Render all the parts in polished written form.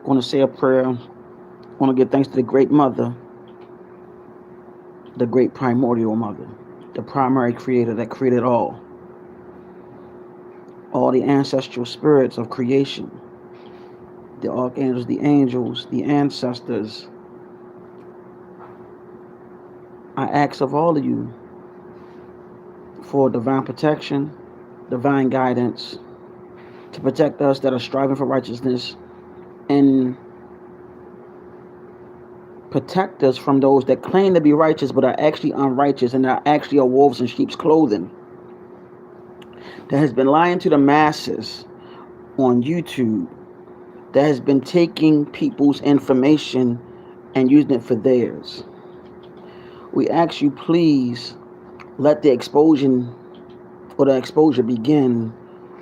Going to say a prayer. Want to give thanks to the great mother, the great primordial mother, the primary creator that created all the ancestral spirits of creation, the archangels, the angels, the ancestors. I ask of all of you for divine protection, divine guidance, to protect us that are striving for righteousness, and protect us from those that claim to be righteous but are actually unrighteous and are actually wolves in sheep's clothing, that has been lying to the masses on YouTube, that has been taking people's information and using it for theirs. We ask you, please let the exposure begin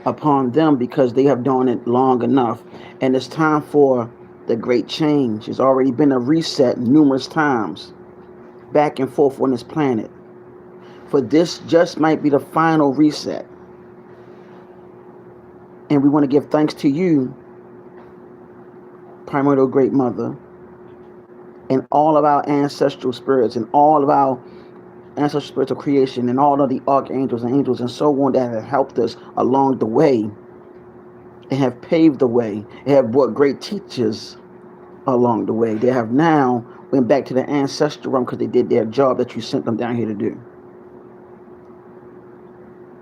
upon them, because they have done it long enough, and it's time for the great change. There's already been a reset numerous times back and forth on this planet, for this just might be the final reset. And we want to give thanks to you, primordial great mother, and all of our ancestral spirits, and all of our ancestral spirits of creation, and all of the archangels and angels and so on that have helped us along the way and have paved the way, and have brought great teachers along the way. They have now went back to the ancestral realm because they did their job that you sent them down here to do.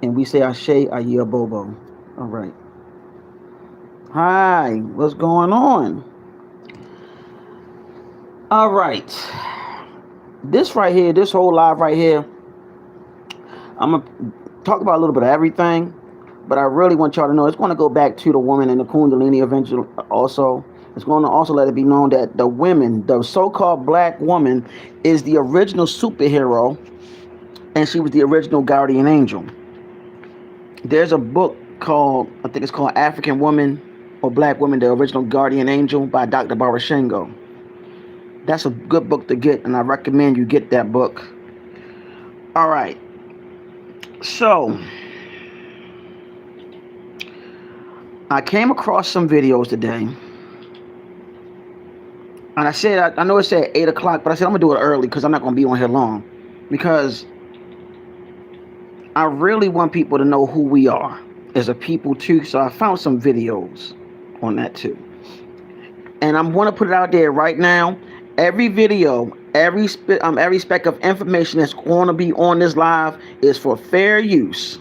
And we say Ashe, Ayah, Bobo. All right. Hi, what's going on? All right. This right here, this whole live right here, I'm going to talk about a little bit of everything, but I really want y'all to know it's going to go back to the woman and the Kundalini eventually also. It's going to also let it be known that the women, the so-called black woman, is the original superhero, and she was the original guardian angel. There's a book called, I think it's called African Woman or Black Woman, the Original Guardian Angel by Dr. Barashengo. That's a good book to get, and I recommend you get that book. All right. So, I came across some videos today. And I said, I know it said 8 o'clock, but I said I'm going to do it early because I'm not going to be on here long. Because I really want people to know who we are as a people too. So I found some videos on that too. And I'm going to put it out there right now. Every video, every speck of information that's going to be on this live is for fair use.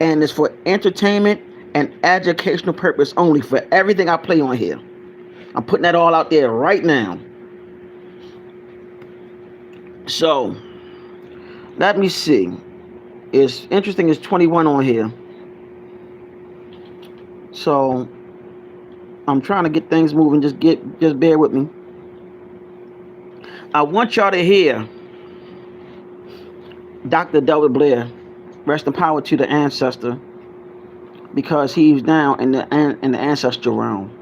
And it's for entertainment and educational purpose only for everything I play on here. I'm putting that all out there right now. So, let me see. It's interesting, it's 21 on here. So, I'm trying to get things moving. Just bear with me. I want y'all to hear Dr. Delbert Blair, rest in power to the ancestor, because he's now in the ancestral realm.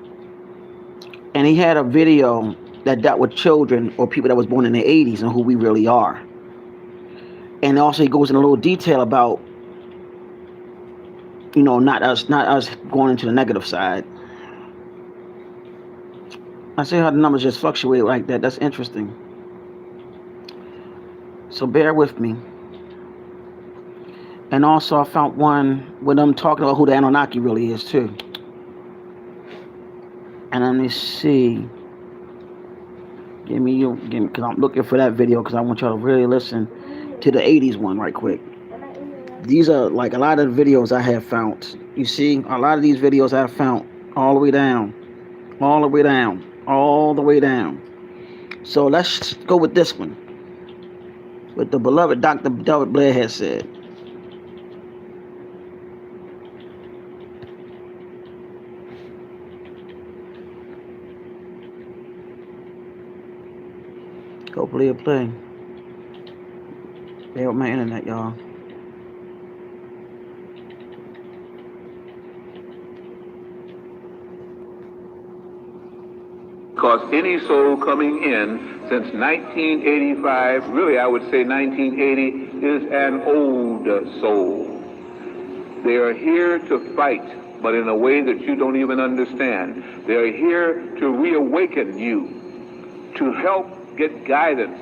And he had a video that dealt with children or people that was born in the 80s and who we really are. And also he goes in a little detail about, you know, not us going into the negative side. I see how the numbers just fluctuate like that. That's interesting. So bear with me. And also I found one with them talking about who the Anunnaki really is too. And let me see. Give me, because I'm looking for that video because I want y'all to really listen to the 80s one right quick. These are like a lot of the videos I have found. You see, a lot of these videos I have found all the way down. All the way down. All the way down. So let's go with this one. What the beloved Dr. Delbert Blair has said. Go play. Bear with my internet, y'all. Because any soul coming in since 1985, really I would say 1980, is an old soul. They are here to fight but in a way that you don't even understand. They're here to reawaken you, to help get guidance,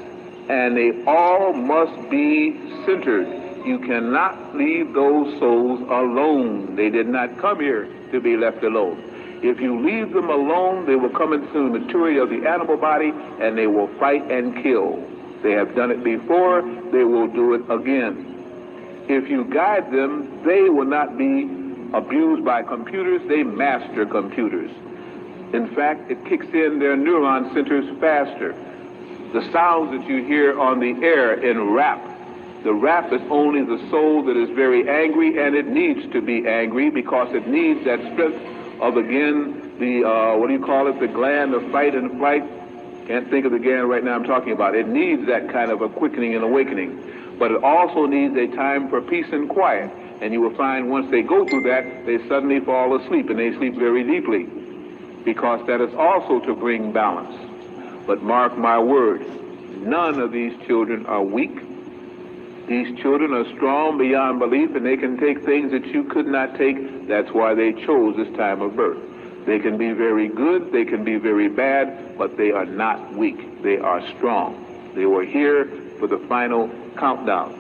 and they all must be centered. You cannot leave those souls alone. They did not come here to be left alone. If you leave them alone, they will come into the maturity of the animal body and they will fight and kill. They have done it before, they will do it again. If you guide them, they will not be abused by computers, they master computers. In fact, it kicks in their neuron centers faster. The sounds that you hear on the air in rap, the rap is only the soul that is very angry, and it needs to be angry because it needs that strength of, again, the, the gland of fight and flight. Can't think of the gland right now I'm talking about. It needs that kind of a quickening and awakening. But it also needs a time for peace and quiet. And you will find once they go through that, they suddenly fall asleep, and they sleep very deeply, because that is also to bring balance. But mark my words, none of these children are weak. These children are strong beyond belief, and they can take things that you could not take. That's why they chose this time of birth. They can be very good, they can be very bad, but they are not weak. They are strong. They were here for the final countdown.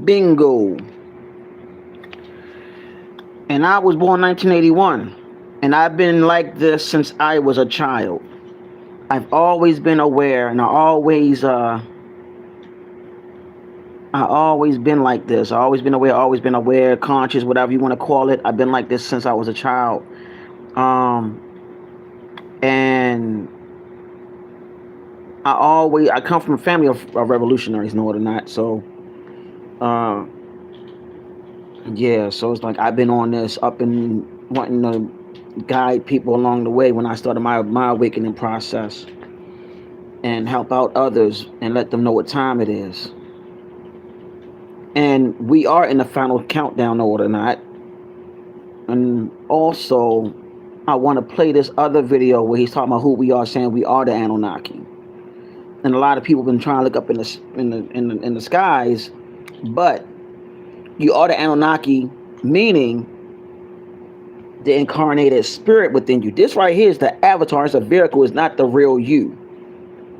Bingo. And I was born 1981, and I've been like this since I was a child. I've always been aware, and I always been like this. I always been aware, conscious, whatever you want to call it. I've been like this since I was a child. And I come from a family of revolutionaries, know it or not. So, yeah, so it's like I've been on this up and wanting to guide people along the way when I started my awakening process and help out others and let them know what time it is. And we are in the final countdown, know it or not. And also, I want to play this other video where he's talking about who we are, saying we are the Anunnaki. And a lot of people have been trying to look up in the skies, but you are the Anunnaki, meaning the incarnated spirit within you. This right here is the avatar. It's a vehicle. It's not the real you.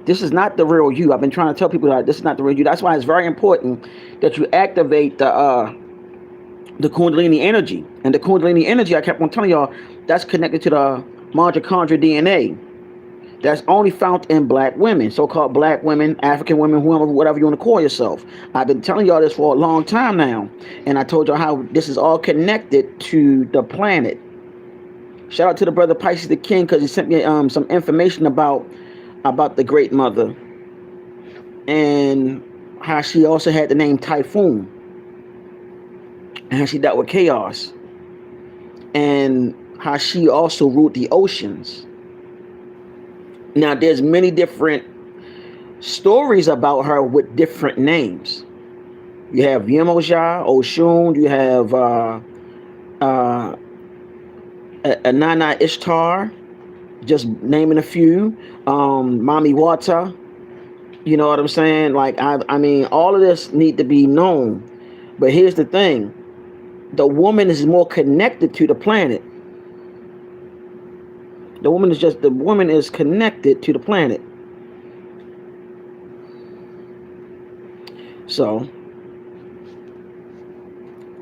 This is not the real you. I've been trying to tell people that this is not the real you. That's why it's very important that you activate the Kundalini energy. And the Kundalini energy, I kept on telling y'all, that's connected to the mitochondrial DNA. That's only found in black women, so-called black women, African women, whoever, whatever you want to call yourself. I've been telling y'all this for a long time now. And I told y'all how this is all connected to the planet. Shout out to the brother Pisces the King, because he sent me some information about the Great Mother and how she also had the name Typhoon and how she dealt with chaos and how she also ruled the oceans. Now, there's many different stories about her with different names. You have Yemoja, Oshun, you have Inanna Ishtar, just naming a few, Mami Wata, you know what I'm saying? Like, I mean, all of this need to be known. But here's the thing. The woman is more connected to the planet. The woman is connected to the planet. So,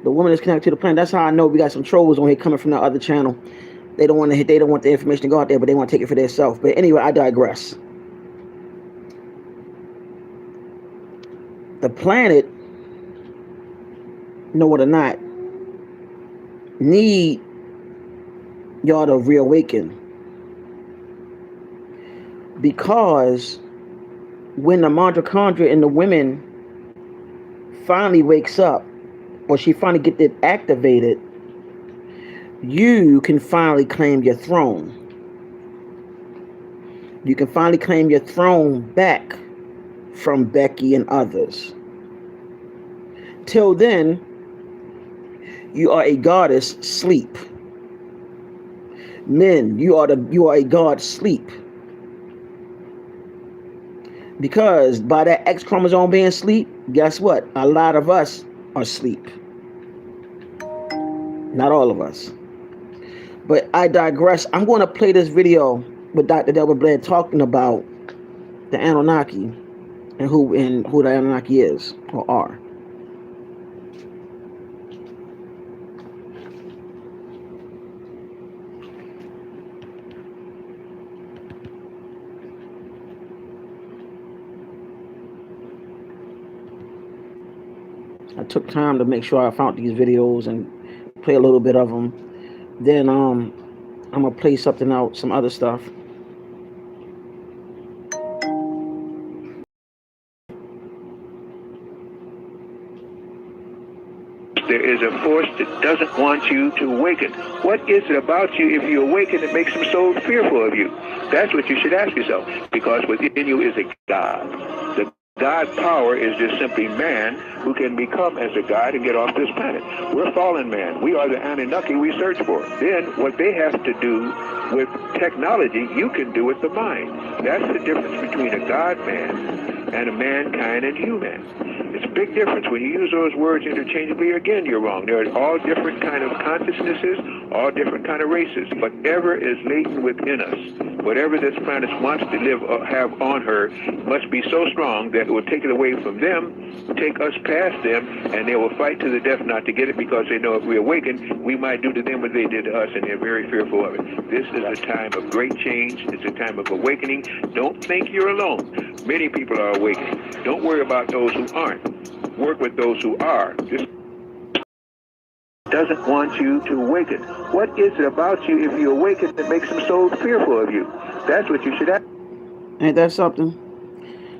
the woman is connected to the planet. That's how I know we got some trolls on here coming from the other channel. They don't want the information to go out there, but they want to take it for themselves. But anyway, I digress. The planet, know it or not, need y'all to reawaken. Because when the mitochondria in the women finally wakes up, or she finally gets it activated, you can finally claim your throne. You can finally claim your throne back from Becky and others. Till then, you are a goddess sleep. Men, you are a god sleep. Because by that X chromosome being asleep, guess what? A lot of us are asleep. Not all of us. But I digress. I'm going to play this video with Dr. Delbert Blair talking about the Anunnaki and who the Anunnaki is or are. I took time to make sure I found these videos and play a little bit of them. Then I'm gonna play something out, some other stuff. There is a force that doesn't want you to awaken. What is it about you if you awaken that makes them so fearful of you? That's what you should ask yourself, because within you is a God. The God power is just simply man who can become as a God and get off this planet. We're fallen man. We are the Anunnaki we search for. Then what they have to do with technology, you can do with the mind. That's the difference between a God man and a mankind and human. It's a big difference. When you use those words interchangeably, again, you're wrong. There are all different kind of consciousnesses, all different kind of races. Whatever is latent within us, whatever this planet wants to live or have on her, must be so strong that it will take it away from them, take us past them, and they will fight to the death not to get it, because they know if we awaken, we might do to them what they did to us, and they're very fearful of it. This is a time of great change. It's a time of awakening. Don't think you're alone. Many people are awakening. Don't worry about those who aren't. Work with those who are. This doesn't want you to awaken. What is it about you if you awaken that makes them so fearful of you? That's what you should ask. Ain't that something?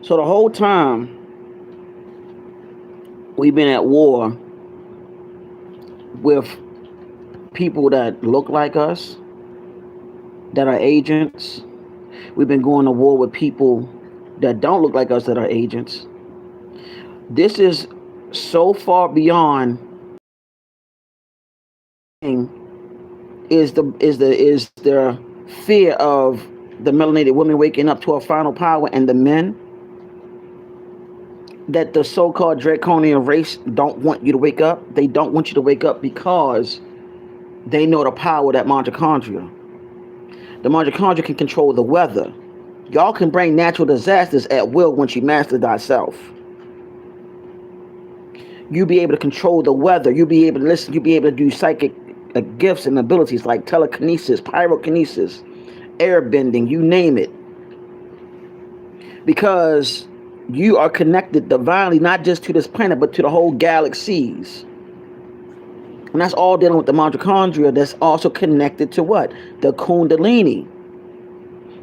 So the whole time we've been at war with people that look like us, that are agents. We've been going to war with people that don't look like us, that are agents. This is so far beyond is the fear of the melanated women waking up to a final power, and the men that the so-called draconian race don't want you to wake up. They don't want you to wake up because they know the power of that mitochondria. The mitochondria can control the weather. Y'all can bring natural disasters at will once you master thyself. You'll be able to control the weather. You'll be able to listen. You'll be able to do psychic gifts and abilities like telekinesis, pyrokinesis, airbending, you name it. Because you are connected divinely, not just to this planet, but to the whole galaxies. And that's all dealing with the mitochondria. That's also connected to what? The Kundalini.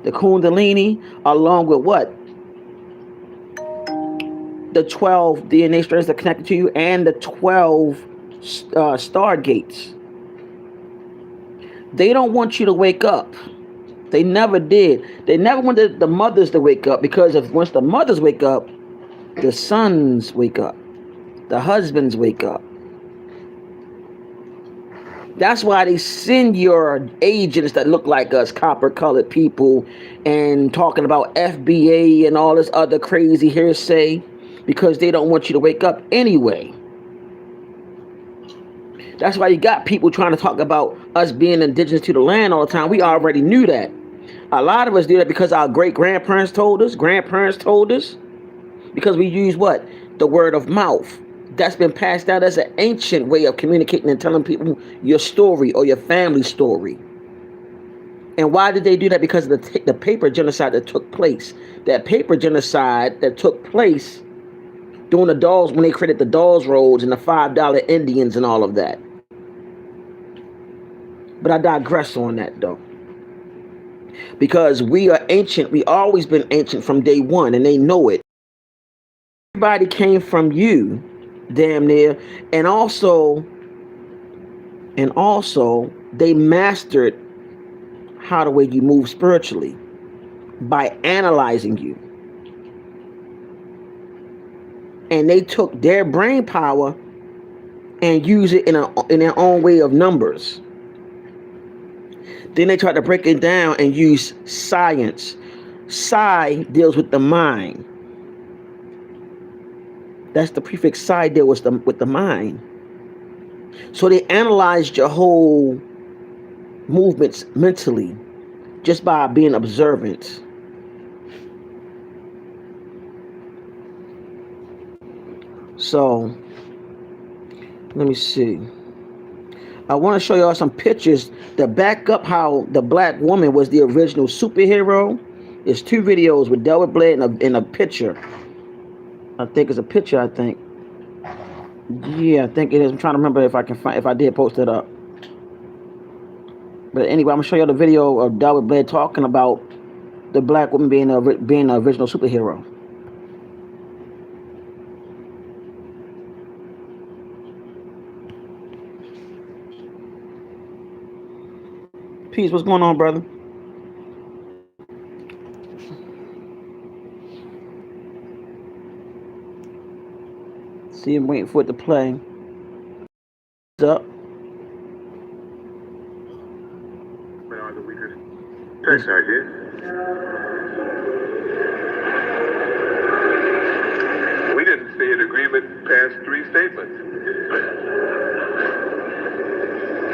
The Kundalini, along with what? The 12 DNA strands that are connected to you, and the 12 stargates. They don't want you to wake up. They never did. They never wanted the mothers to wake up, because once the mothers wake up, the sons wake up. The husbands wake up. That's why they send your agents that look like us, copper-colored people, and talking about FBA and all this other crazy hearsay, because they don't want you to wake up anyway. That's why you got people trying to talk about us being indigenous to the land all the time. We already knew that. A lot of us do that because our great-grandparents told us, because we use what? The word of mouth. That's been passed down as an ancient way of communicating and telling people your story or your family story. And why did they do that? Because of the paper genocide that took place. That paper genocide that took place during the Dawes, when they created the Dawes Roads and the $5 Indians and all of that. But I digress on that though. Because we are ancient. We always been ancient from day one, and they know it. Everybody came from you, damn near. And also they mastered how the way you move spiritually by analyzing you. And they took their brain power and used it in their own way of numbers. Then they tried to break it down and use science. Psi deals with the mind. That's the prefix. Psi deals with the mind. So they analyzed your whole movements mentally just by being observant. So let me see. I want to show y'all some pictures that back up how the black woman was the original superhero. There's 2 videos with Delbert Blade in a picture. I think it's a picture. I think. Yeah, I think it is. I'm trying to remember if I can find, if I did post it up. But anyway, I'm gonna show you the video of Delbert Blade talking about the black woman being the original superhero. Peace, what's going on, brother? See, I'm waiting for it to play. What's up? Thanks, idea. We didn't see an agreement past 3 statements.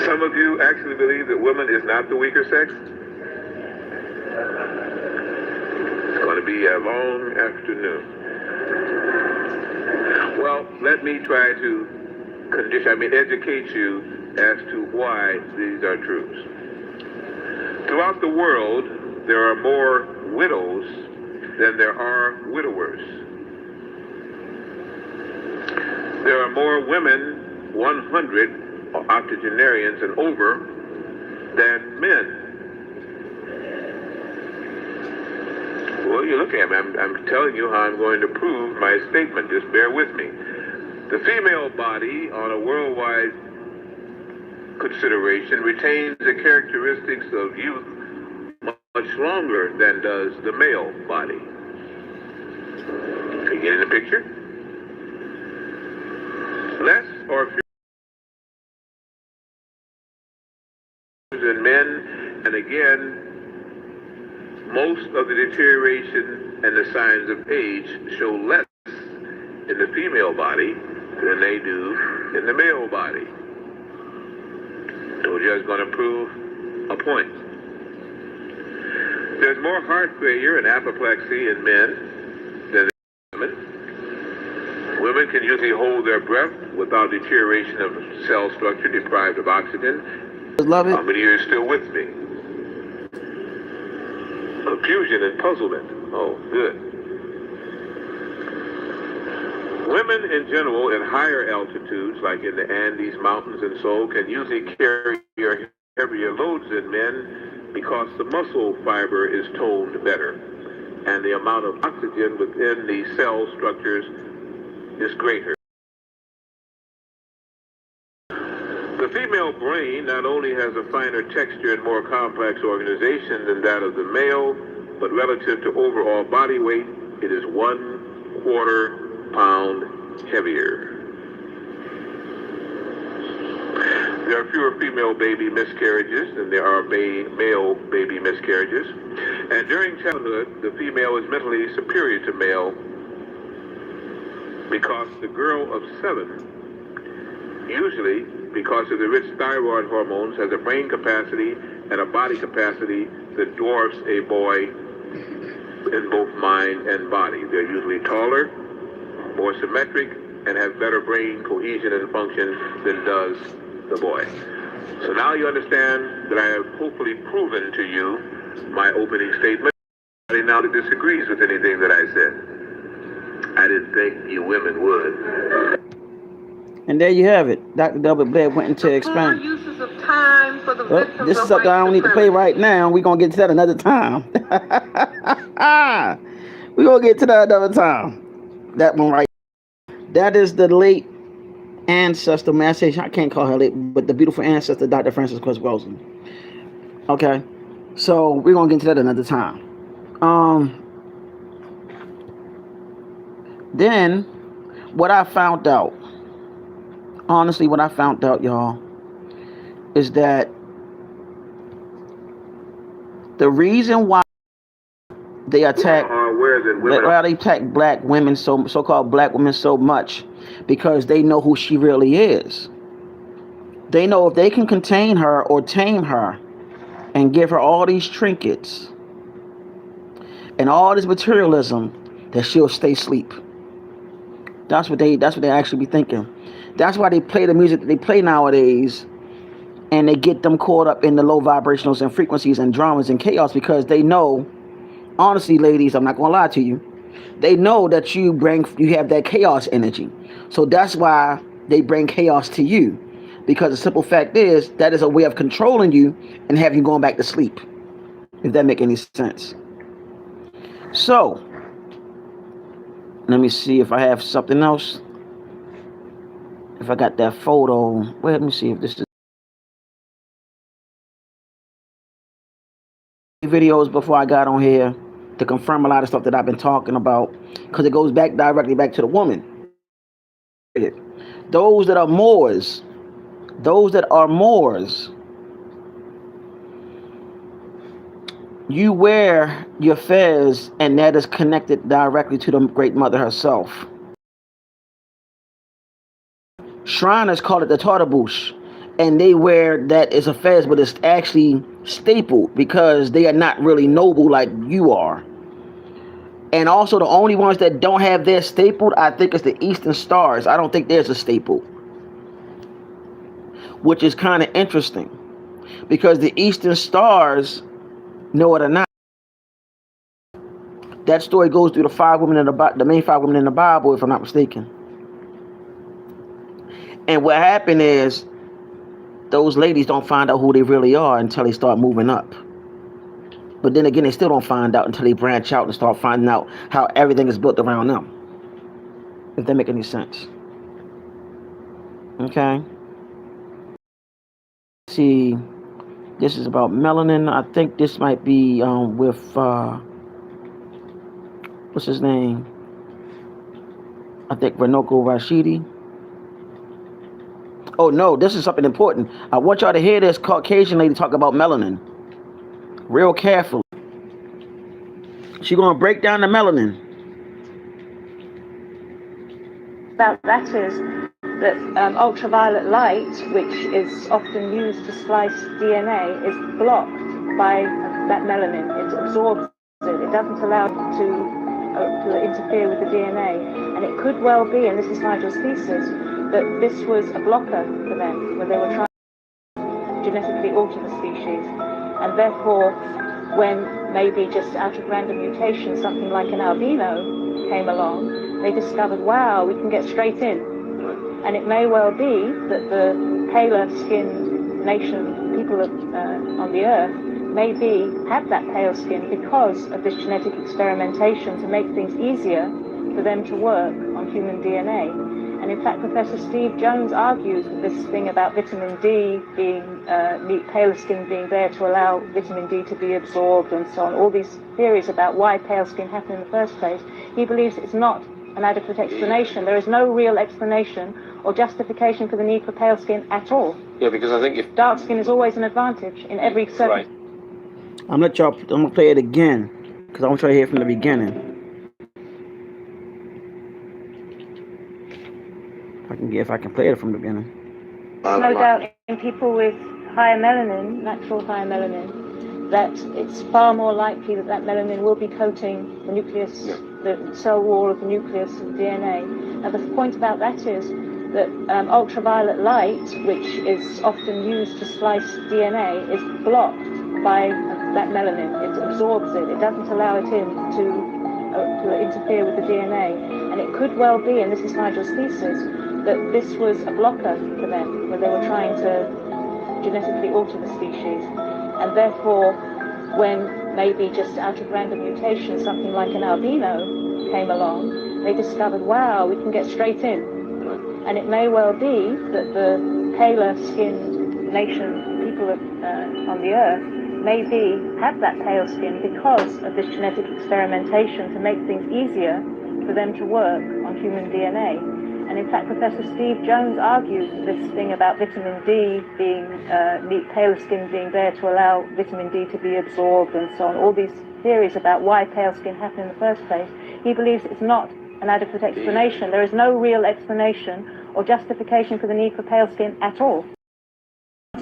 Some of you actually believe that woman is not the weaker sex. It's going to be a long afternoon. Well, let me try to educate you as to why these are truths. Throughout the world, there are more widows than there are widowers. There are more women, 100 octogenarians and over, than men. Well, you're looking at me. I'm telling you how I'm going to prove my statement. Just bear with me. The female body, on a worldwide consideration, retains the characteristics of youth much longer than does the male body. Can you get in the picture? Less or fewer in men, and again, most of the deterioration and the signs of age show less in the female body than they do in the male body. Told you I was going to prove a point. There's more heart failure and apoplexy in men than in women. Women can usually hold their breath without deterioration of cell structure deprived of oxygen. Love it. How many of you are still with me? Confusion and puzzlement. Oh, good. Women in general in higher altitudes, like in the Andes Mountains and so, can usually carry heavier loads than men because the muscle fiber is toned better and the amount of oxygen within the cell structures is greater. The female brain not only has a finer texture and more complex organization than that of the male, but relative to overall body weight, it is 1/4 pound heavier. There are fewer female baby miscarriages than there are male baby miscarriages. And during childhood, the female is mentally superior to male because the girl of 7, usually because of the rich thyroid hormones, has a brain capacity and a body capacity that dwarfs a boy in both mind and body. They're usually taller, more symmetric, and have better brain cohesion and function than does the boy. So now you understand that I have hopefully proven to you my opening statement. Nobody now that disagrees with anything that I said. I didn't think you women would. And there you have it. Dr. Delbert Blade went into explain. Uses of time for the victims This is of something I white don't need to play right now. We're going to get to that another time. We're going to get to that another time. That one right. That is the late ancestor, man. I can't call her late, but the beautiful ancestor, Dr. Frances Cress Welsing. Okay. So we're going to get into that another time. Then what I found out, honestly, what I found out, y'all, is that the reason why they attack black women, so-called black women, so much, because they know who she really is. They know if they can contain her or tame her and give her all these trinkets and all this materialism, that she'll stay asleep. That's what they actually be thinking. That's why they play the music that they play nowadays, and they get them caught up in the low vibrationals and frequencies and dramas and chaos, because they know, honestly, ladies, I'm not gonna lie to you, they know that you have that chaos energy. So that's why they bring chaos to you, because the simple fact is that is a way of controlling you and having you going back to sleep, if that make any sense. So let me see if I have something else. If I got that photo, well, let me see if this is videos before I got on here to confirm a lot of stuff that I've been talking about, because it goes back directly back to the woman. Those that are Moors, you wear your fez, and that is connected directly to the Great Mother herself. Shriners call it the tartabush, and they wear that as a fez, but it's actually stapled, because they are not really noble like you are. And also, the only ones that don't have their stapled, I think, is the Eastern Stars. I don't think there's a staple, which is kind of interesting, because the Eastern Stars know it or not. That story goes through the main 5 women in the Bible, if I'm not mistaken. And what happened is, those ladies don't find out who they really are until they start moving up. But then again, they still don't find out until they branch out and start finding out how everything is built around them. If that make any sense. Okay. See, this is about melanin. I think this might be with what's his name? I think Renoko Rashidi. Oh no, this is something important. I want y'all to hear this Caucasian lady talk about melanin real carefully. She's gonna break down the melanin. About that is that ultraviolet light, which is often used to slice DNA, is blocked by that melanin. It absorbs it. It doesn't allow it to interfere with the DNA. And it could well be, and this is Nigel's thesis, that this was a blocker for them when they were trying to genetically alter the species. And therefore, when maybe just out of random mutation, something like an albino came along, they discovered, wow, we can get straight in. And it may well be that the paler-skinned people on the earth maybe have that pale skin because of this genetic experimentation to make things easier for them to work on human DNA. And in fact, Professor Steve Jones argues that this thing about vitamin D being, paler skin being there to allow vitamin D to be absorbed and so on, all these theories about why pale skin happened in the first place, he believes it's not an adequate explanation. There is no real explanation or justification for the need for pale skin at all. Yeah, because I think if dark skin is always an advantage in every circumstance. Right. I'm gonna play it again, because I want you to hear from the beginning. If I can play it from the beginning. No doubt in people with higher melanin, natural higher melanin, that it's far more likely that melanin will be coating the nucleus, the cell wall of the nucleus of the DNA. Now the point about that is that ultraviolet light, which is often used to slice DNA, is blocked by that melanin. It absorbs it. It doesn't allow it in to interfere with the DNA. And it could well be, and this is Nigel's thesis, that this was a blocker for them when they were trying to genetically alter the species. And therefore, when maybe just out of random mutation, something like an albino came along, they discovered, wow, we can get straight in. And it may well be that the paler-skinned people on the earth maybe have that pale skin because of this genetic experimentation to make things easier for them to work on human DNA. And in fact, Professor Steve Jones argues this thing about vitamin D being, paler skin being there to allow vitamin D to be absorbed and so on, all these theories about why pale skin happened in the first place, he believes it's not an adequate explanation. There is no real explanation or justification for the need for pale skin at all.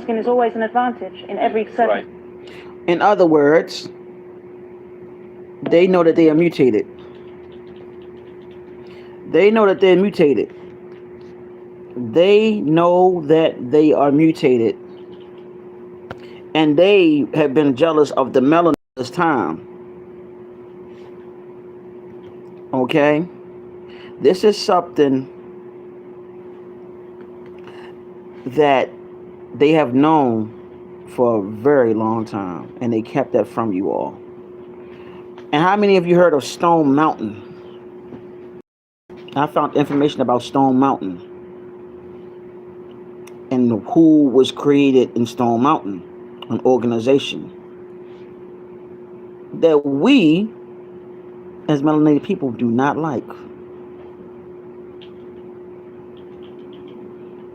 skin is always an advantage in every circumstance. Right. In other words, they know that they are mutated. They know that they're mutated. They know that they are mutated. And they have been jealous of the melanin this time. Okay? This is something that they have known for a very long time, and they kept that from you all. And how many of you heard of Stone Mountain? I found information about Stone Mountain and who was created in Stone Mountain, an organization that we as melanated people do not like,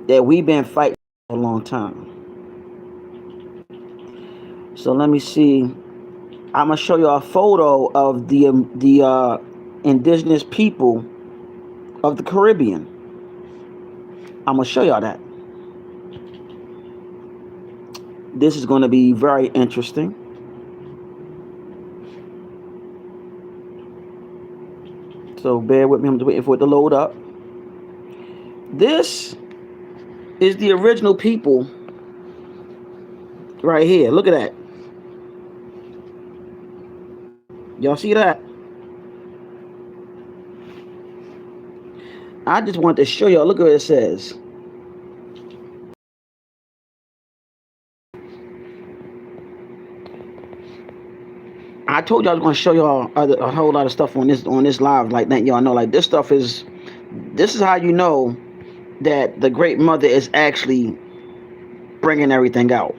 that we've been fighting for a long time. So let me see. I'm gonna show you a photo of the indigenous people of the Caribbean. I'm gonna show y'all that. This is going to be very interesting. So bear with me. I'm just waiting for it to load up. This is the original people right here. Look at that. Y'all see that? I just wanted to show y'all. Look at what it says. I told you I was going to show y'all a whole lot of stuff on this live, like that. Y'all know, like this is how you know that the Great Mother is actually bringing everything out.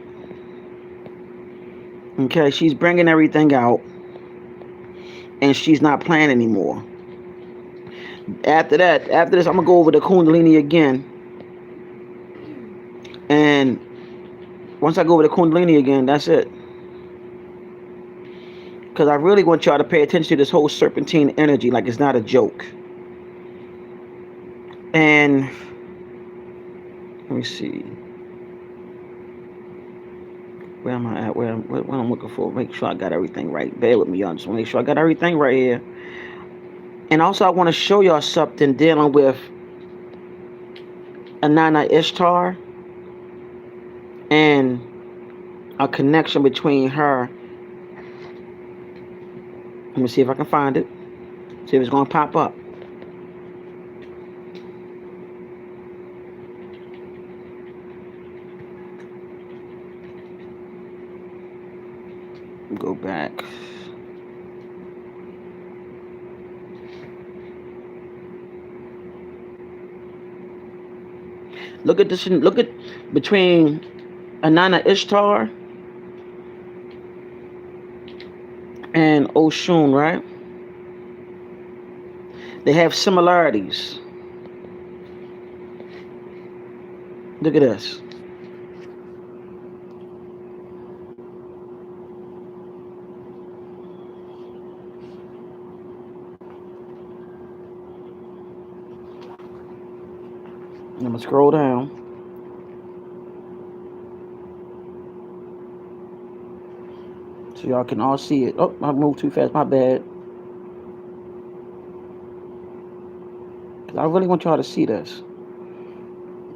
Okay, she's bringing everything out, and she's not playing anymore. After this, I'm gonna go over the Kundalini again, and once I go over the Kundalini again, that's it. Because I really want y'all to pay attention to this whole serpentine energy, like it's not a joke. And let me see. Where am I at? What I'm looking for? Make sure I got everything right. Bear with me, y'all. Just want to make sure I got everything right here. And also, I want to show y'all something dealing with Inanna Ishtar and a connection between her. Let me see if I can find it. See if it's going to pop up. Go back. Look at this. Look at between Inanna Ishtar and Oshun, right? They have similarities. Look at this. I'm gonna scroll down. So y'all can all see it. Oh, I moved too fast, my bad. I really want y'all to see this.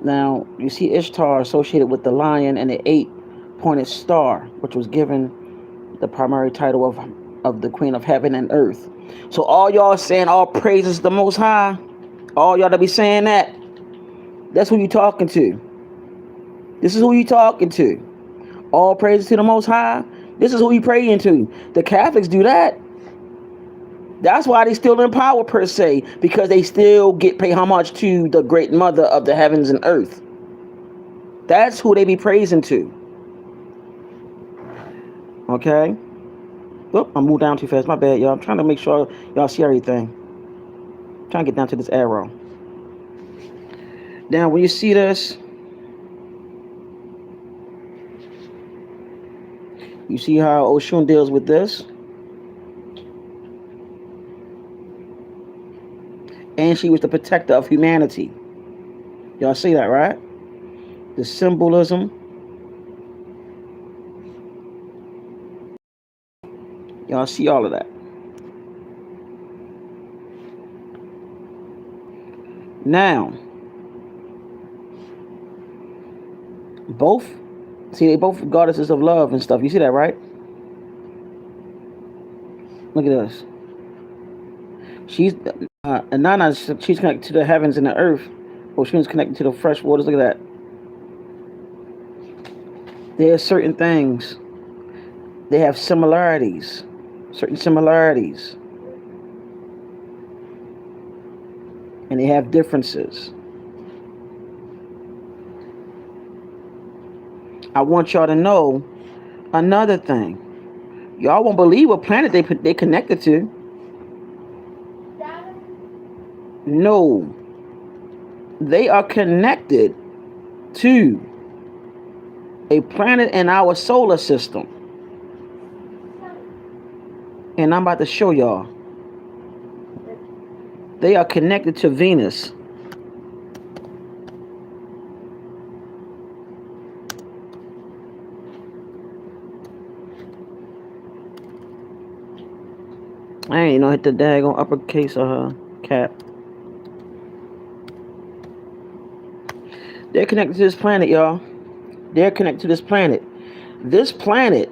Now, you see Ishtar associated with the lion and the 8-pointed star, which was given the primary title of the Queen of Heaven and Earth. So all y'all saying all praises the Most High, all y'all that be saying that, that's who you talking to. This is who you talking to. All praises to the Most High. This is who you praying to. The Catholics do that. That's why they still in power per se, because they still get paid homage to the Great Mother of the heavens and earth. That's who they be praising to. Okay? Oh, I moved down too fast. My bad, y'all. I'm trying to make sure y'all see everything. I'm trying to get down to this arrow. Now, when you see this, you see how Oshun deals with this. And she was the protector of humanity. Y'all see that, right? The symbolism Y'all see all of that. Now, they both goddesses of love and stuff. You see that, right? Look at this. She's Inanna, she's connected to the heavens and the earth. Oshun's connected to the fresh waters. Look at that. There are certain things. They have similarities. Certain similarities. And they have differences. I want y'all to know another thing. Y'all won't believe what planet they connected to. No. They are connected to a planet in our solar system. And I'm about to show y'all. They are connected to Venus. I ain't know hit the daggone uppercase of her cap. They're connected to this planet, y'all. They're connected to this planet. This planet,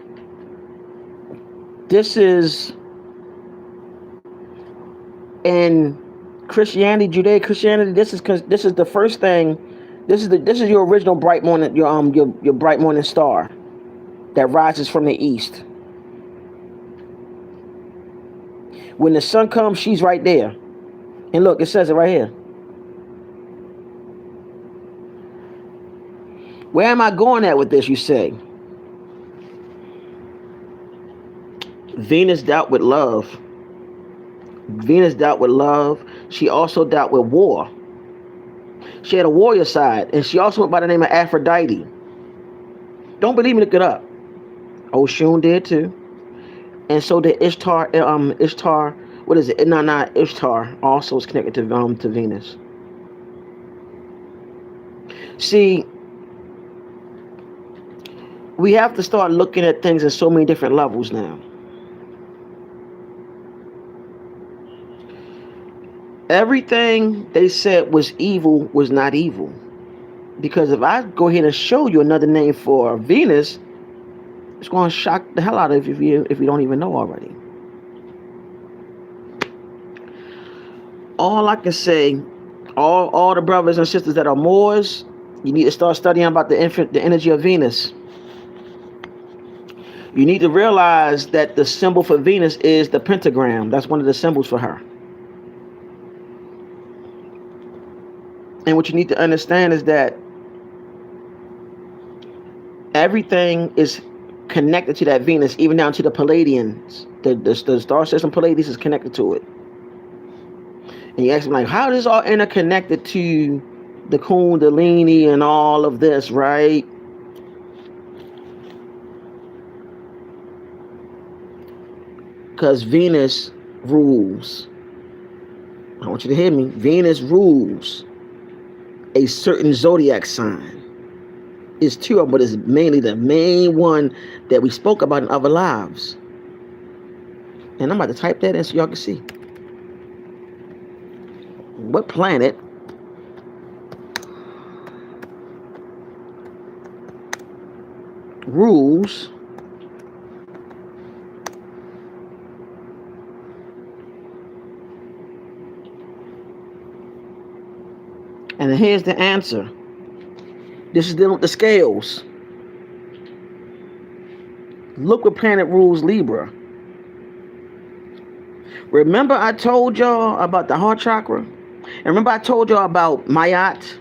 this is in Christianity, Judeo-Christianity. This is the first thing. This is your original bright morning, your bright morning star that rises from the east. When the sun comes, she's right there. And look, it says it right here. Where am I going at with this, you say? Venus dealt with love. Venus dealt with love. She also dealt with war. She had a warrior side. And she also went by the name of Aphrodite. Don't believe me, look it up. Oshun did too. And so did Ishtar, what is it? No, Ishtar also is connected to Venus. See, we have to start looking at things at so many different levels now. Everything they said was evil was not evil. Because if I go ahead and show you another name for Venus, it's going to shock the hell out of you if you don't even know already. All I can say, all the brothers and sisters that are Moors, you need to start studying about the energy of Venus. You need to realize that the symbol for Venus is the pentagram. That's one of the symbols for her. And what you need to understand is that everything is connected to that Venus, even down to the Palladians. The star system Pallades is connected to it. And you ask them, like, how is this all interconnected to the Kundalini and all of this, right? Because Venus rules. I want you to hear me. Venus rules a certain zodiac sign. It's two of them, but it's mainly the main one that we spoke about in other lives. And I'm about to type that in so y'all can see. What planet rules and here's the answer. This is dealing with the scales. Look what planet rules Libra. Remember I told y'all about the heart chakra? And remember I told y'all about Mayat?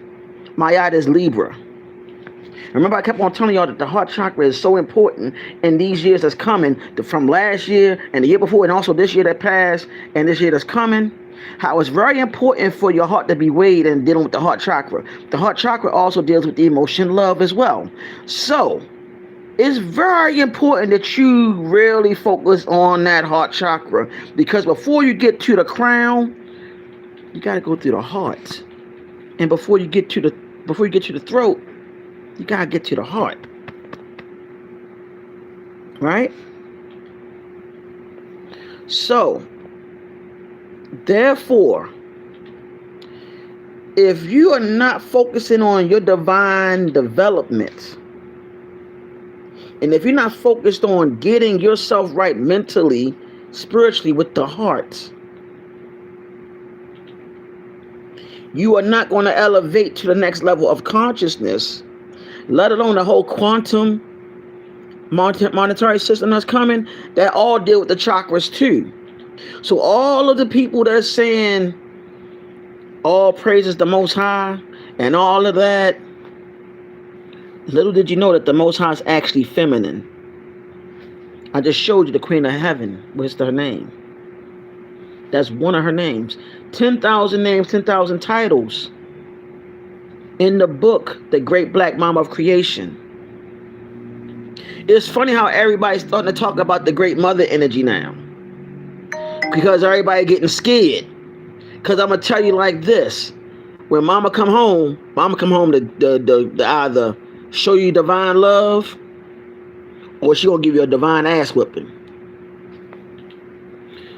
Mayat is Libra. Remember I kept on telling y'all that the heart chakra is so important in these years that's coming, from last year and the year before, and also this year that passed and this year that's coming. How it's very important for your heart to be weighed and dealing with the heart chakra. The heart chakra also deals with the emotion love as well. So it's very important that you really focus on that heart chakra, because before you get to the crown, you got to go through the heart. And before you get to the throat, you got to get to the heart. Right? So, therefore, if you are not focusing on your divine development, and if you're not focused on getting yourself right mentally, spiritually, with the heart, you are not going to elevate to the next level of consciousness, let alone the whole quantum monetary system that's coming, that all deal with the chakras too. So all of the people that are saying all praises the Most High and all of that, little did you know that the Most High is actually feminine. I just showed you the Queen of Heaven. What's her name? That's one of her names. 10,000 names, 10,000 titles in the book, The Great Black Mama of Creation. It's funny how everybody's starting to talk about the Great Mother energy now, because everybody getting scared. Because I'm going to tell you like this. When mama come home to either show you divine love, or she going to give you a divine ass whipping.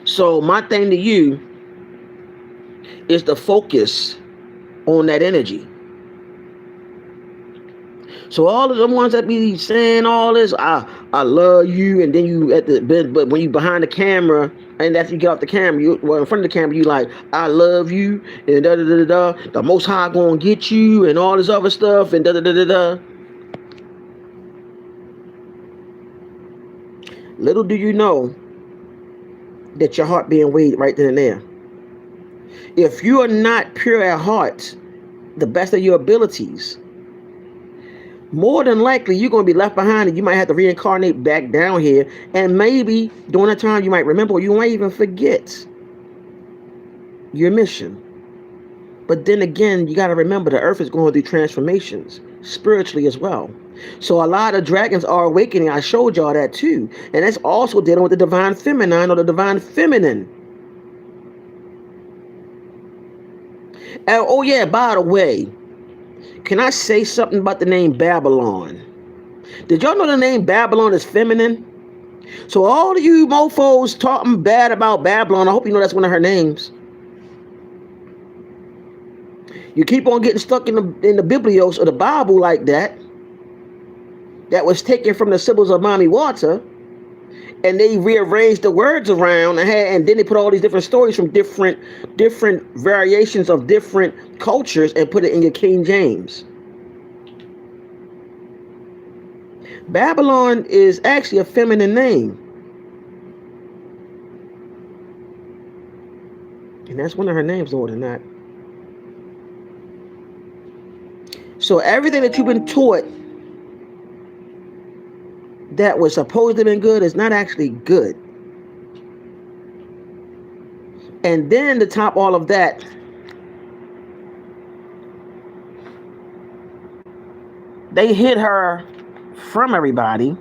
So my thing to you is to focus on that energy. So all of the ones that be saying all this, I love you, and then you but when you behind the camera, and after you get off the camera, in front of the camera, you like, I love you, and da da da da da. The Most High gonna get you, and all this other stuff, and da da da da da. Little do you know that your heart being weighed right then and there. If you are not pure at heart, the best of your abilities, more than likely you're going to be left behind, and you might have to reincarnate back down here, and maybe during that time you might remember, or you might even forget your mission. But then again, you got to remember the earth is going through transformations spiritually as well. So a lot of dragons are awakening. I showed y'all that too. And that's also dealing with the divine feminine or the divine feminine. And, oh yeah, by the way, can I say something about the name Babylon? Did y'all know the name Babylon is feminine? So all of you mofos talking bad about Babylon, I hope you know that's one of her names. You keep on getting stuck in the Biblios or the Bible like that. That was taken from the Symbols of Mami Wata, and they rearranged the words around, and then they put all these different stories from different variations of different cultures and put it in your King James. Babylon is actually a feminine name, and that's one of her names, more than that. So everything that you've been taught that was supposed to have been good is not actually good. And then to top all of that, they hid her from everybody.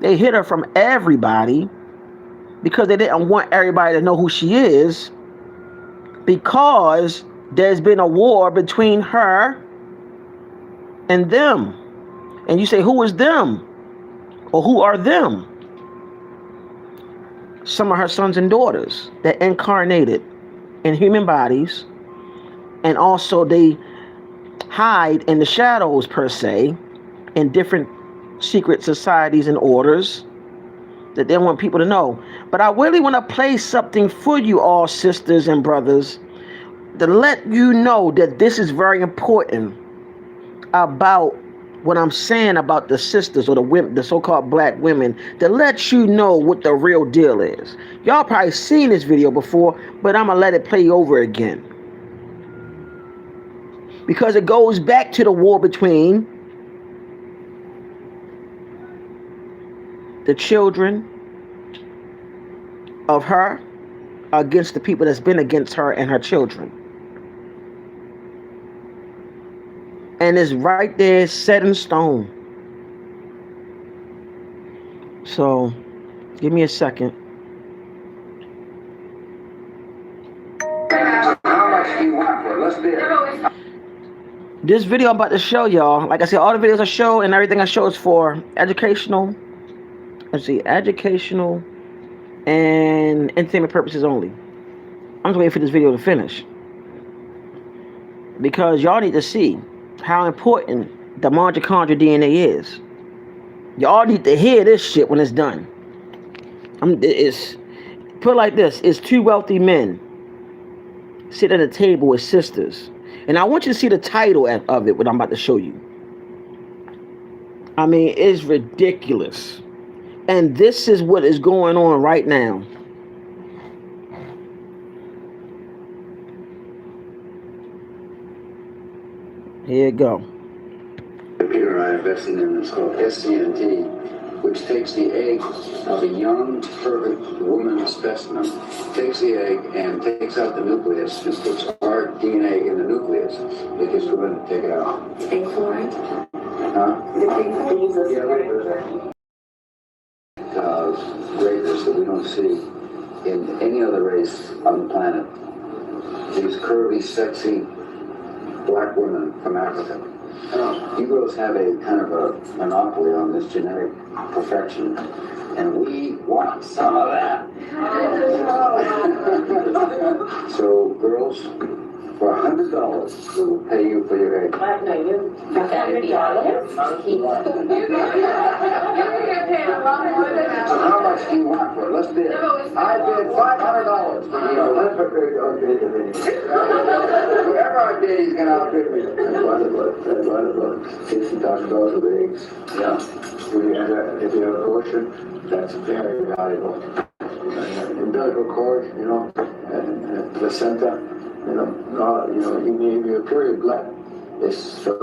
They hid her from everybody because they didn't want everybody to know who she is, because there's been a war between her and them. And you say, who is them? Or who are them? Some of her sons and daughters that incarnated in human bodies, and also they hide in the shadows, per se, in different secret societies and orders that they want people to know. But I really want to play something for you all, sisters and brothers, to let you know that this is very important about what I'm saying about the sisters or the women, the so-called black women, to let you know what the real deal is. Y'all probably seen this video before, but I'm gonna let it play over again, because it goes back to the war between the children of her against the people that's been against her and her children. And it's right there, set in stone. So, give me a second. This video I'm about to show y'all, like I said, all the videos I show and everything I show is for educational let's see, educational and entertainment purposes only. I'm just waiting for this video to finish because y'all need to see how important the mitochondrial DNA is. Y'all need to hear this shit when it's done. It's put it like this: it's two wealthy men sit at a table with sisters, and I want you to see the title of it. What I'm about to show you. I mean, it's ridiculous, and this is what is going on right now. Here you go. Peter and I invested in this called SCNT, which takes the egg of a young, perfect woman specimen, takes the egg and takes out the nucleus and puts our DNA in the nucleus because we're going to take it out. Pay for it? Huh? Greatness that we don't see in any other race on the planet. These curvy, sexy black women from Africa. You girls have a kind of a monopoly on this genetic perfection, and we want some of that. So, girls, for $100, we will pay you for your egg. $100? So how much do you want for it? Let's bid. I bid $500. Whoever I bid, he's gonna outbid me. $50,000 of eggs. Yeah. If you have abortion, that's very valuable. Umbilical cord, and placenta, your period blood is so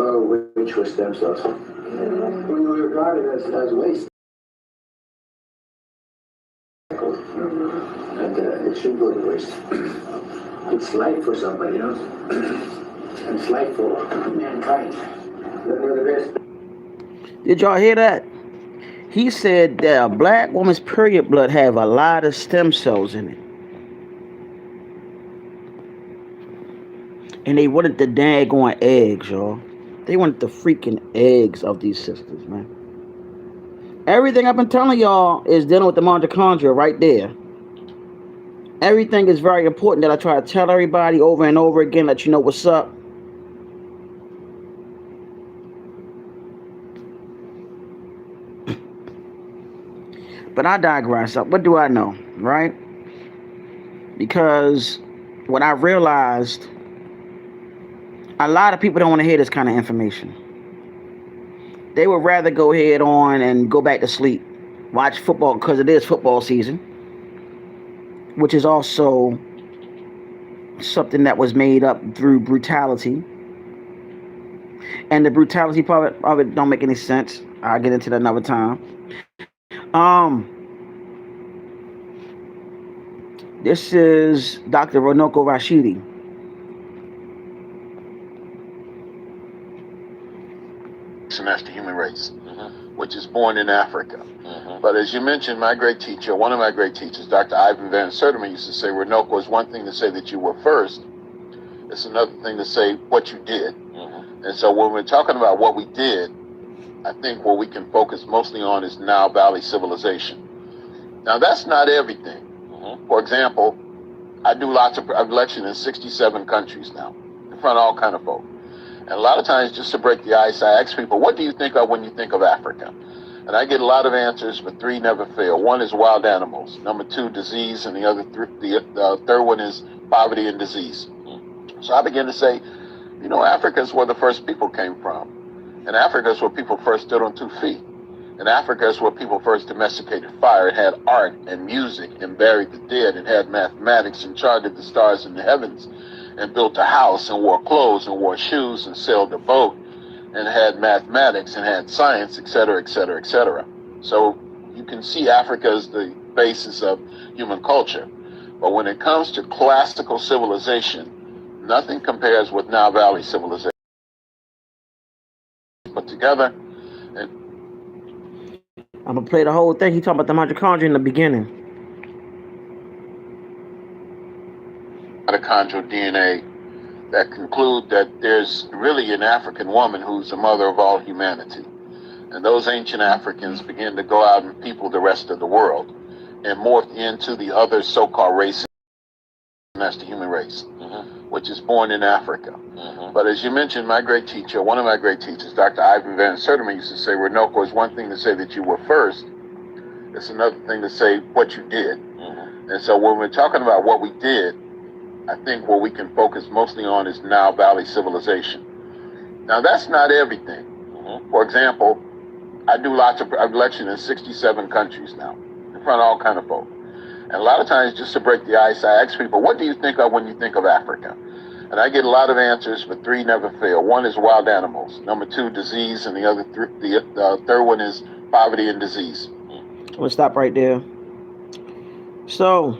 rich with stem cells. When you regard it as waste. And it should go to waste. It's life for somebody else. And it's life for mankind. We're the best. Did y'all hear that? He said that a black woman's period blood have a lot of stem cells in it. And they wanted the daggone eggs, y'all. They wanted the freaking eggs of these sisters, man. Everything I've been telling y'all is dealing with the mitochondria right there. Everything is very important that I try to tell everybody over and over again, let you know what's up. But I digress. What do I know, right? Because what I realized, a lot of people don't want to hear this kind of information. They would rather go ahead on and go back to sleep, watch football because it is football season, which is also something that was made up through brutality. And the brutality part of it don't make any sense. I'll get into that another time. This is Dr. Runoko Rashidi. And that's the human race, which is born in Africa. But as you mentioned, my great teacher, one of my great teachers, Dr. Ivan Van Sertima, used to say, Runoko, is one thing to say that you were first. It's another thing to say what you did. And so when we're talking about what we did, I think what we can focus mostly on is Nile Valley civilization. Now, that's not everything. For example, I've lectured in 67 countries now, in front of all kind of folk. And a lot of times, just to break the ice, I ask people, what do you think of when you think of Africa? And I get a lot of answers, but three never fail. One is wild animals. Number two, disease. And the third one is poverty and disease. So I began to say, Africa is where the first people came from. And Africa is where people first stood on 2 feet. And Africa is where people first domesticated fire and had art and music and buried the dead and had mathematics and charted the stars in the heavens and built a house and wore clothes and wore shoes and sailed a boat and had mathematics and had science, et cetera, et cetera, et cetera. So you can see Africa as the basis of human culture. But when it comes to classical civilization, nothing compares with Nile Valley civilization. Put together. I'm going to play the whole thing. He talking about the mitochondria in the beginning. Mitochondrial DNA that conclude that there's really an African woman who's the mother of all humanity. And those ancient Africans began to go out and people the rest of the world and morphed into the other so-called races. And that's the human race, which is born in Africa. But as you mentioned, my great teacher, one of my great teachers, Dr. Ivan Van Sertima, used to say, Renoko, is one thing to say that you were first. It's another thing to say what you did. And so when we're talking about what we did, I think what we can focus mostly on is Nile Valley civilization. Now, that's not everything. For example, I do lots of, I've lectured in 67 countries now, in front of all kind of folk. And a lot of times, just to break the ice, I ask people, what do you think of when you think of Africa? And I get a lot of answers, but three never fail. One is wild animals. Number two, disease. And the third one is poverty and disease. We'll stop right there. So,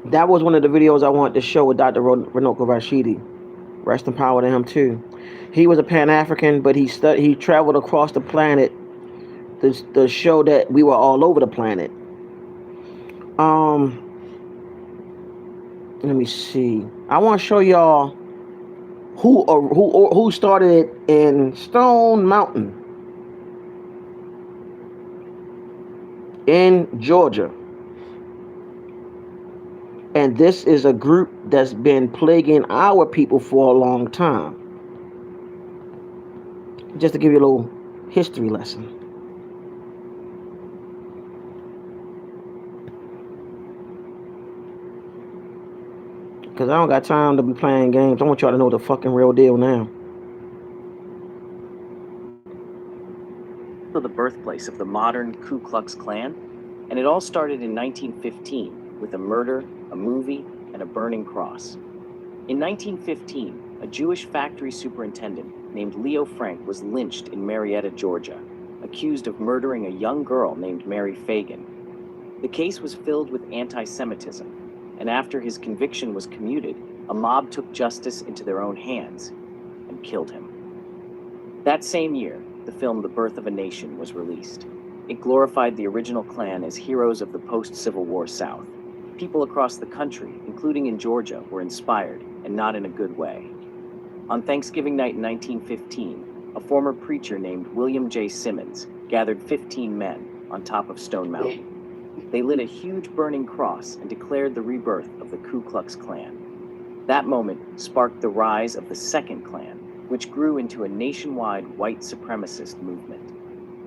that was one of the videos I wanted to show with Dr. Renoko Rashidi. Rest in power to him, too. He was a Pan-African, but he traveled across the planet to show that we were all over the planet. Let me see. I want to show y'all who started it in Stone Mountain in Georgia. And this is a group that's been plaguing our people for a long time. Just to give you a little history lesson. Because I don't got time to be playing games. I want y'all to know the fucking real deal now. The birthplace of the modern Ku Klux Klan, and it all started in 1915 with a murder, a movie, and a burning cross. In 1915, a Jewish factory superintendent named Leo Frank was lynched in Marietta, Georgia, accused of murdering a young girl named Mary Fagan. The case was filled with anti-Semitism, and after his conviction was commuted, a mob took justice into their own hands and killed him. That same year, the film The Birth of a Nation was released. It glorified the original Klan as heroes of the post-Civil War South. People across the country, including in Georgia, were inspired, and not in a good way. On Thanksgiving night in 1915, a former preacher named William J. Simmons gathered 15 men on top of Stone Mountain. They lit a huge burning cross and declared the rebirth of the Ku Klux Klan. That moment sparked the rise of the Second Klan, which grew into a nationwide white supremacist movement.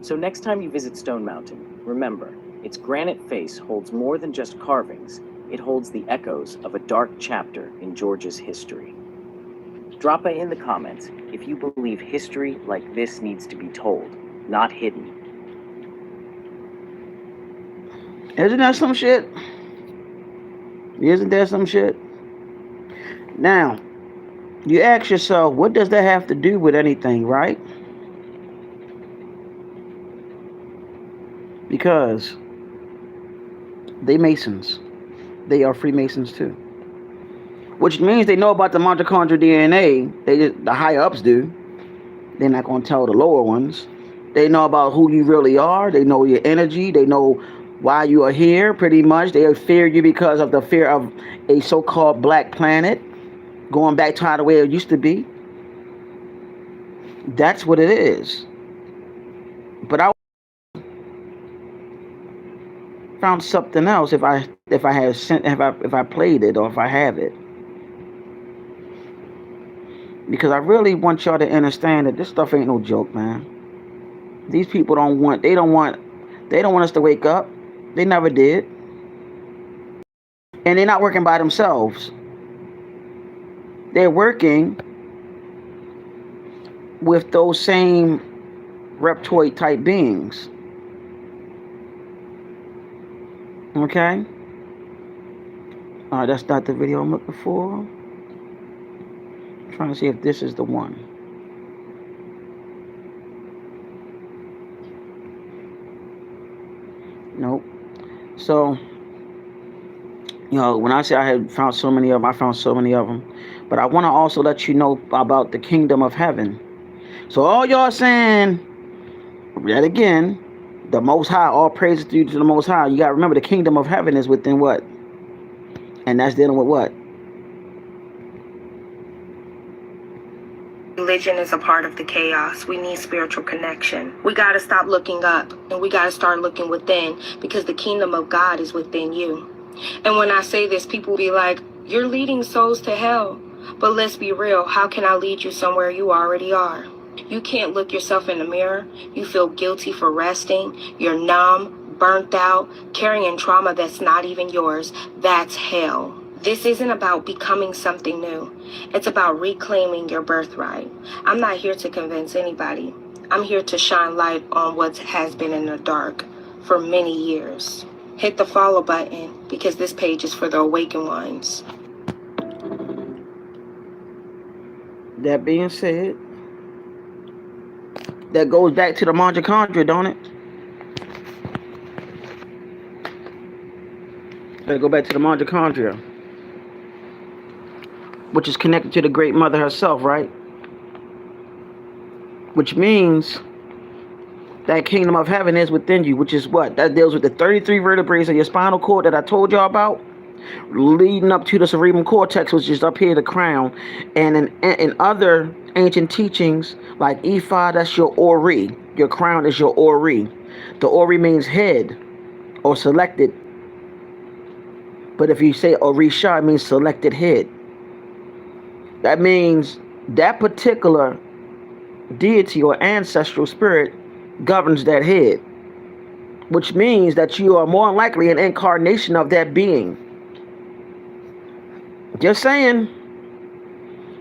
So next time you visit Stone Mountain, remember, its granite face holds more than just carvings. It holds the echoes of a dark chapter in Georgia's history. Drop in the comments if you believe history like this needs to be told, not hidden. Isn't that some shit? Isn't that some shit? Now, you ask yourself, what does that have to do with anything, right? Because they Masons. They are Freemasons too. Which means they know about the mitochondrial DNA. The higher ups do. They're not going to tell the lower ones. They know about who you really are. They know your energy. They know why you are here, pretty much. They fear you because of the fear of a so-called black planet going back to how the way it used to be. That's what it is. But I found something else if I played it or if I have it. Because I really want y'all to understand that this stuff ain't no joke, man. These people don't want us to wake up. They never did. And they're not working by themselves. They're working with those same reptoid type beings. Okay? Alright, that's not the video I'm looking for. I'm trying to see if this is the one. Nope. So, when I say I had found so many of them, I found so many of them. But I want to also let you know about the kingdom of heaven. So all y'all saying, yet again, the Most High, all praises due to the Most High. You got to remember the kingdom of heaven is within what? And that's dealing with what? religion is a part of the chaos. We need spiritual connection. We got to stop looking up and we got to start looking within, because the kingdom of God is within you. And when I say this, people will be like, you're leading souls to hell. But let's be real. How can I lead you somewhere you already are? You can't look yourself in the mirror. You feel guilty for resting. You're numb, burnt out, carrying trauma that's not even yours. That's hell. This isn't about becoming something new. It's about reclaiming your birthright. I'm not here to convince anybody. I'm here to shine light on what has been in the dark for many years. Hit the follow button, because this page is for the awakened ones. That being said, that goes back to the mitochondria, don't it? That go back to the mitochondria, which is connected to the great mother herself, right? Which means that kingdom of heaven is within you, which is what? That deals with the 33 vertebrae of your spinal cord that I told y'all about, leading up to the cerebral cortex, which is up here, the crown. And in other ancient teachings, like Ifa, that's your Ori. Your crown is your Ori. The Ori means head or selected. But if you say Orisha, it means selected head. That means that particular deity or ancestral spirit governs that head, which means that you are more likely an incarnation of that being. Just saying.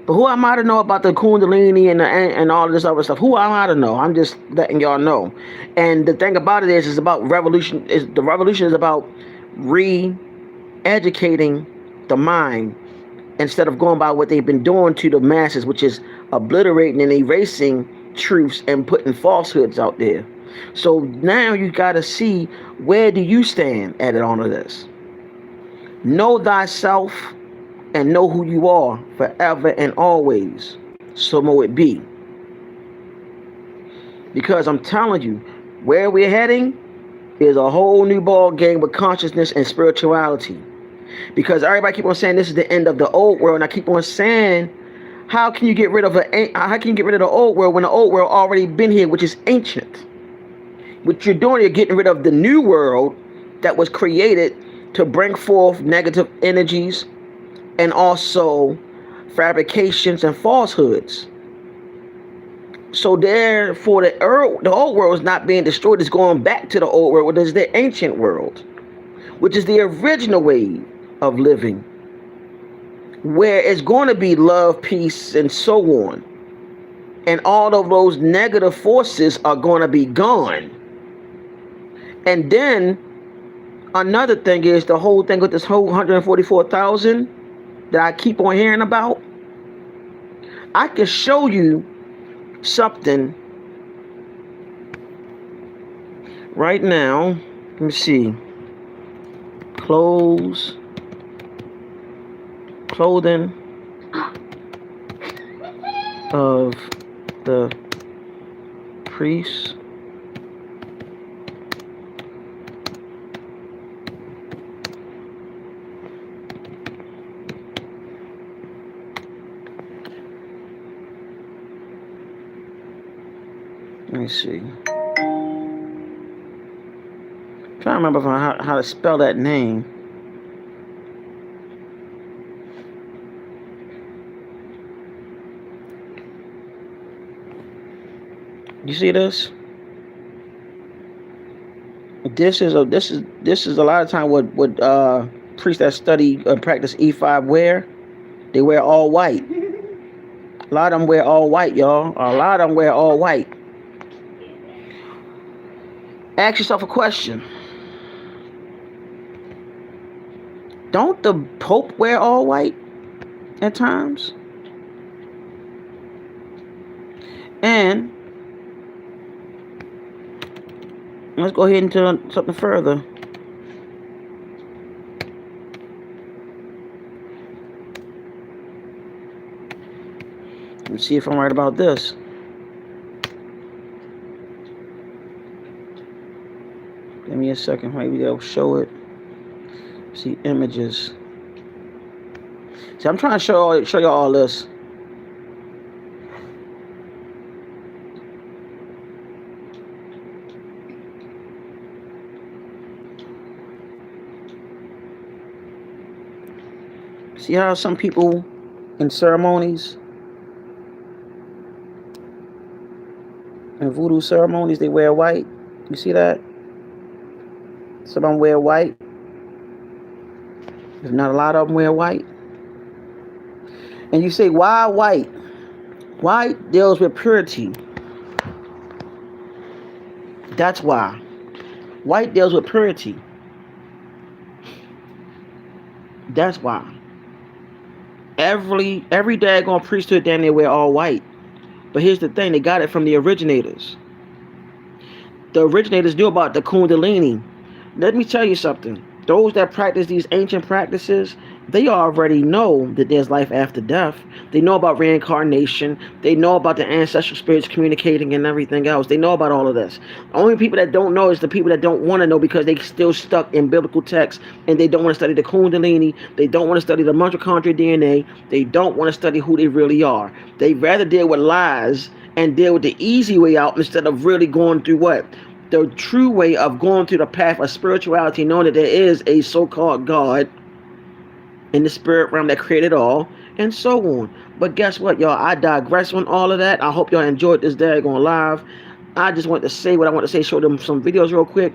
But who am I to know about the Kundalini and all of this other stuff? Who am I to know? I'm just letting y'all know. And the thing about it is about revolution. The revolution is about re-educating the mind instead of going by what they've been doing to the masses, which is obliterating and erasing truths and putting falsehoods out there. So now you got to see, where do you stand at all of this? Know thyself and know who you are forever and always. So mo it be. Because I'm telling you, where we're heading is a whole new ball game with consciousness and spirituality. Because everybody keep on saying this is the end of the old world, and I keep on saying, how can you get rid of the old world when the old world already been here, which is ancient? What you're doing, you're getting rid of the new world that was created to bring forth negative energies and also fabrications and falsehoods. So therefore, the old world is not being destroyed. It's going back to the old world, which is the ancient world, which is the original way of living, where it's going to be love, peace, and so on. And all of those negative forces are going to be gone. And then another thing is the whole thing with this whole 144,000 that I keep on hearing about. I can show you something right now. Let me see. Clothing of the priests. Let me see. I'm trying to remember how to spell that name. You see this? This is a lot of time what priests that study practice E5 wear. They wear all white. A lot of them wear all white, y'all. A lot of them wear all white. Ask yourself a question. Don't the Pope wear all white at times? And let's go ahead into something further. Let's see if I'm right about this. Give me a second. Maybe they'll show it. See images. See, I'm trying to show y'all all this. See how some people in ceremonies, in voodoo ceremonies, they wear white? You see that? Some of them wear white. If not a lot of them wear white. And you say, why white? White deals with purity. That's why. White deals with purity. That's why. Every daggone priesthood damn near wear all white. But here's the thing, they got it from the originators. The originators knew about the Kundalini. Let me tell you something. Those that practice these ancient practices, they already know that there's life after death. They know about reincarnation. They know about the ancestral spirits communicating and everything else. They know about all of this. Only people that don't know is the people that don't want to know because they still stuck in biblical texts and they don't want to study the Kundalini. They don't want to study the mitochondrial DNA. They don't want to study who they really are. They rather deal with lies and deal with the easy way out instead of really going through what? The true way of going through the path of spirituality, knowing that there is a so-called God in the spirit realm that created all, and so on. But guess what, y'all? I digress on all of that. I hope y'all enjoyed this daggone live. I just want to say what I want to say, show them some videos real quick.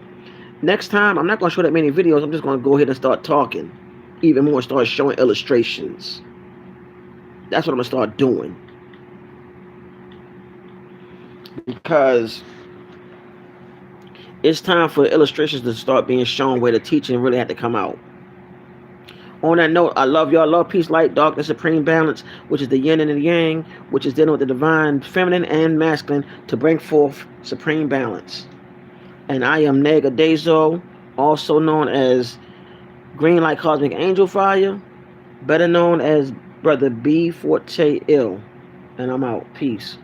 Next time, I'm not going to show that many videos. I'm just going to go ahead and start talking. Even more, start showing illustrations. That's what I'm going to start doing. Because it's time for illustrations to start being shown where the teaching really had to come out. On that note, I love y'all. Love, peace, light, darkness, supreme balance, which is the yin and the yang, which is dealing with the divine feminine and masculine to bring forth supreme balance. And I am Nega Dezo, also known as Green Light Cosmic Angel Fire, better known as Brother B. Forte Ill. And I'm out. Peace.